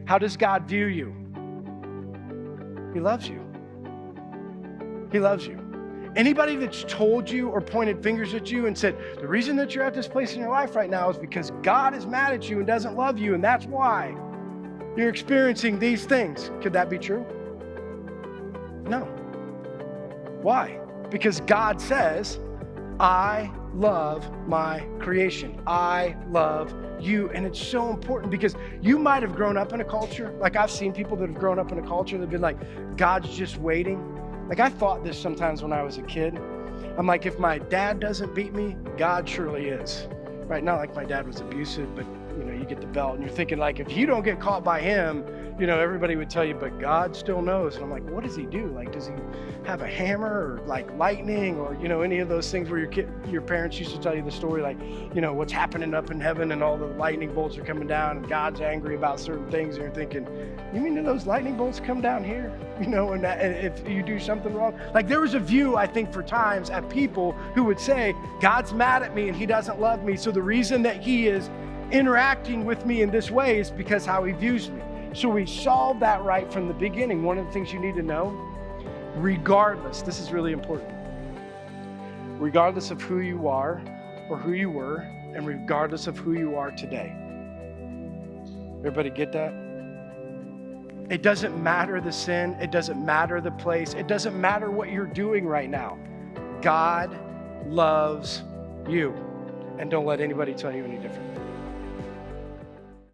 How does God view you? He loves you. He loves you. Anybody that's told you or pointed fingers at you and said, the reason that you're at this place in your life right now is because God is mad at you and doesn't love you, and that's why you're experiencing these things. Could that be true? No. Why? Because God says, I love my creation. I love you. And it's so important because you might have grown up in a culture, like I've seen people that have grown up in a culture that have been like, God's just waiting. Like I thought this sometimes when I was a kid. I'm like, if my dad doesn't beat me, God surely is. Right? Not like my dad was abusive, but you get the belt and you're thinking like, if you don't get caught by him, everybody would tell you, but God still knows. And I'm like, what does he do? Like, does he have a hammer or like lightning or, any of those things where your parents used to tell you the story, like, what's happening up in heaven and all the lightning bolts are coming down and God's angry about certain things. And you're thinking, you mean those lightning bolts come down here? And if you do something wrong, like there was a view, I think, for times at people who would say, God's mad at me and he doesn't love me. So the reason that he is interacting with me in this way is because how he views me. So we solved that right from the beginning. One of the things you need to know, regardless, this is really important, regardless of who you are or who you were, and regardless of who you are today. Everybody get that? It doesn't matter the sin. It doesn't matter the place. It doesn't matter what you're doing right now. God loves you. And don't let anybody tell you any different.